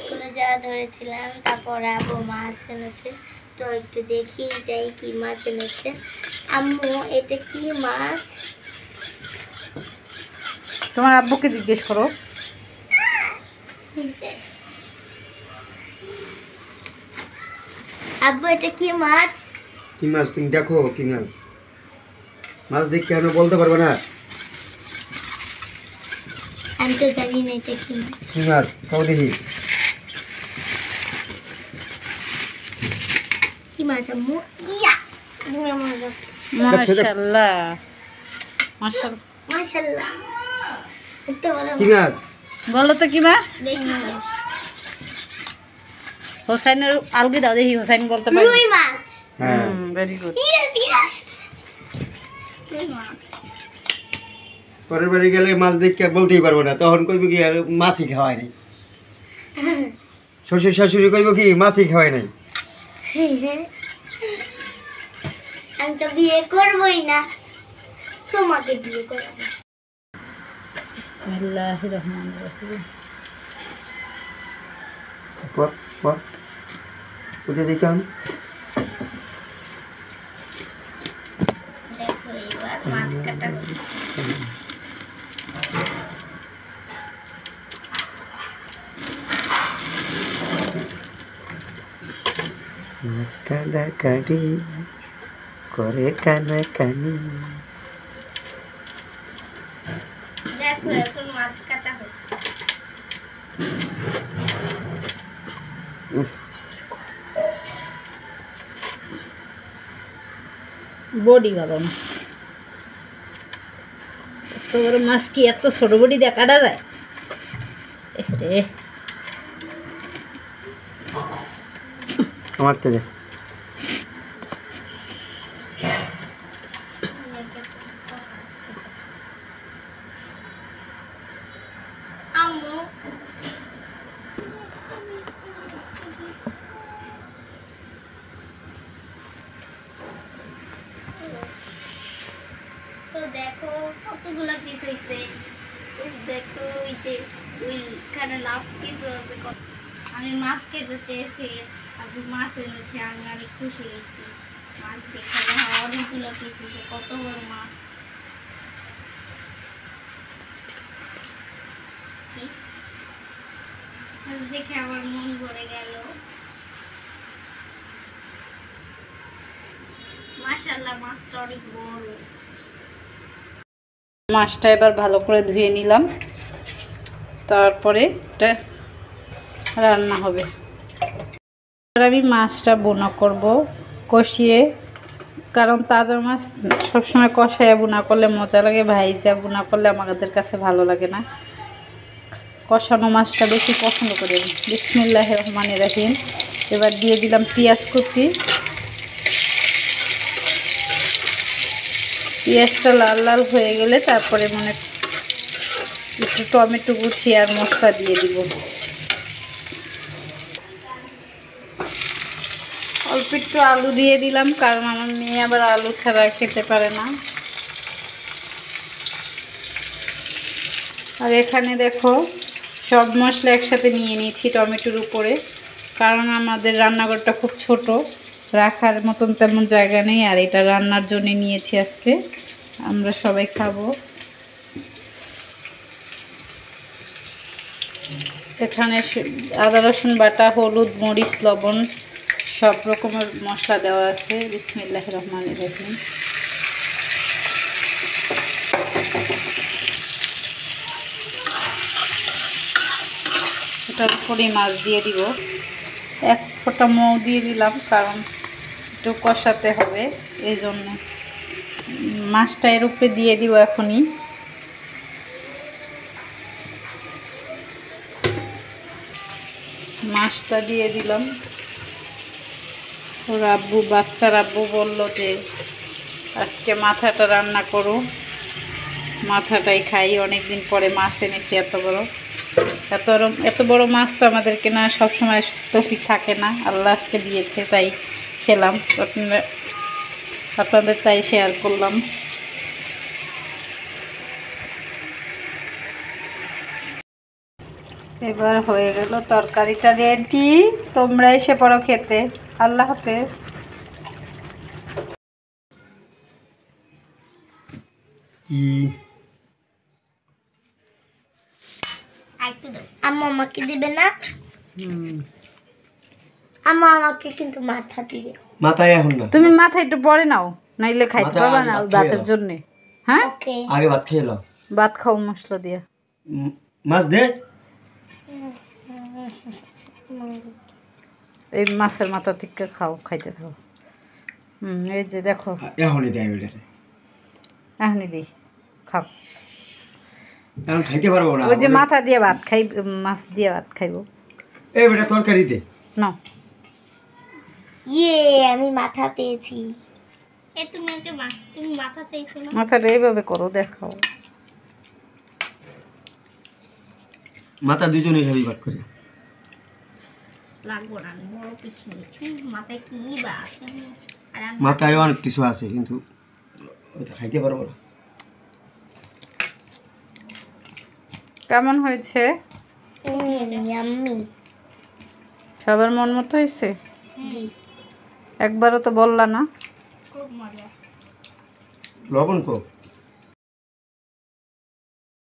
স্কুলে যাওয়া ধরেছিলাম, তারপরে আব্বু মাছ এনেছে। তো একটু দেখি যাই কি মাছ এনেছে। আম্মু এটা কি মাছ? তোমার আব্বুকে জিজ্ঞেস করো। আব্বু এটা কি মাছ? কি মাছ তুমি দেখো, কি মাছ? মাছ দেখে কেন বলতে পারবে না? আমি তো জানি না এটা কি মাছ। কি মাছ কও দেখি। কি মাছ আম্মু? ইয়া মাশাআল্লাহ মাশাআল্লাহ মাশাআল্লাহ। দেখতে বলো কি মাছ? বলো তো কি মাছ? দেখি হোসাইনের আলগি দাও দেখি হোসাইন বলতে পারে। রুই মাছ। হ্যাঁ ভেরি গুড। ইয়েস রুই মাছ। পরের বাড়ি গেলে মাছ দেখে বলতেই পারবো না, তখন কইব কি আর মাছই খাওয়াই নাই। শ্বশুর শাশুড়ি কইব কি মাছই খাওয়াই নাই। আমি তো বিয়ে করবই না, তোমাকে বিয়ে করব। বিসমিল্লাহির রহমানির রহিম। পর পর উঠে দিতাম। দেখো এবার মাছ কাটা হচ্ছে। মাছ কাটা কাটি করে কানা কানি। দেখো এখন মাছ কাটা হচ্ছে। বডি ভালো না, এত বড় মাছ কি এত ছোট বডি দিয়ে কাটা যায়? রে আমার থেকে আম্মু তো দেখো কতগুলো পিস হয়েছে। দেখো ওই যে ওইখানে লাভ পিস আছে। আমি মাছ খেতে চেয়েছি, আপনি মাছ এনেছে, আমি অনেক খুশি হয়েছি। মাছ দেখে অনেকগুলো পিস হয়েছে, কত বড় মাছ। মাছ দেখে আমার মন ভরে গেল। মাশাআল্লাহ মাছটা অনেক বড়। মাছটা এবার ভালো করে ধুয়ে নিলাম, তারপরে এটা রান্না হবে। এবার আমি মাছটা বোনা করব কষিয়ে, কারণ তাজা মাছ সবসময় কষাইয়া বোনা করলে মজা লাগে, ভাইজা বোনা করলে আমাদের কাছে ভালো লাগে না। কষানো মাছটা বেশি পছন্দ করি। বিসমিল্লাহির রহমানির রহিম। এবার দিয়ে দিলাম পেঁয়াজ কুচি। পেঁয়াজটা লাল লাল হয়ে গেলে তারপরে একটু টমেটো কুচি আর মশলা দিয়ে দিব। অল্প একটু আলু দিয়ে দিলাম, কারণ আমার মেয়ে আবার আলু ছাড়া খেতে পারে না। আর এখানে দেখো সব মশলা একসাথে নিয়ে নিয়েছি টমেটোর উপরে, কারণ আমাদের রান্নাঘরটা খুব ছোট, রাখার মতন তেমন জায়গা নেই। আর এটা রান্নার জন্য নিয়েছি, আজকে আমরা সবাই খাবো। এখানে আদা রসুন বাটা, হলুদ, মরিচ, লবণ সব রকমের মশলা দেওয়া আছে। বিসমিল্লাহির রহমানির রহিম। এটার উপরে মাছ দিয়ে দিব। এক ফোঁটা মৌ দিয়ে দিলাম, কারণ একটু কষাতে হবে, এই জন্য মাছটা এর উপরে দিয়ে দিব এখনই। মাছটা দিয়ে দিলাম। ওর আব্বু, বাচ্চার আব্বু বললো যে আজকে মাথাটা রান্না করো, মাথাটাই খাই। অনেকদিন পরে মাছ এনেছি এত বড় মাছ তো আমাদের কেনা সবসময় তৌফিক থাকে না, আল্লাহ আজকে দিয়েছে তাই খেলাম। আপনাদের তাই শেয়ার করলাম। এবার হয়ে গেল তরকারিটা রেডি, তোমরা এসে পড়ো খেতে। আল্লাহ হাফেজ। কি একটু দাও। আম্মা আমাকে দিবে না? হুম, আম্মা আমাকে কিন্তু মাথা দিবে। মাথায় এখন না, তুমি মাথা একটু পরে নাও, নাইলে খাইতে মাথা পারবা আগে না ভাত ওই খেয়ে ভাতের নাও। জন্য। হ্যাঁ, ওকে। আগে ভাত খেয়ে নাও। ভাত খাও মশলা দিয়া। মাছ দে। এই মাছের মাথা থেকে খাও, খাইতে থাকো। এই যে দেখো, এখনই দেয় ওইটা, এখনই দিই, খাও। এখন খাইতে পারবো না। ওই যে মাথা দিয়ে ভাত খাই, মাছ দিয়ে ভাত খাইব। এই বেটা তরকারি দে। নাও। ইয়ে, আমি মাথা পেয়েছি। এ তুমি ওকে তুমি মাথা চাইছো না? মাথাটা এইভাবে করো, দেখাও। মাথা দুজনে খাবি ভাত করে। লাগবো না, আমি বড় কিছু নিচ্ছি। মাথায় কি বা আছে? আর আমি মাথায় অনেক কিছু আছে কিন্তু ওইটা খাইতে পারবো না। কেমন হয়েছে? ইয়াম্মি। সবার মন মতো হয়েছে? জি, একবারও তো বললা না। খুব মজা। লবণ তো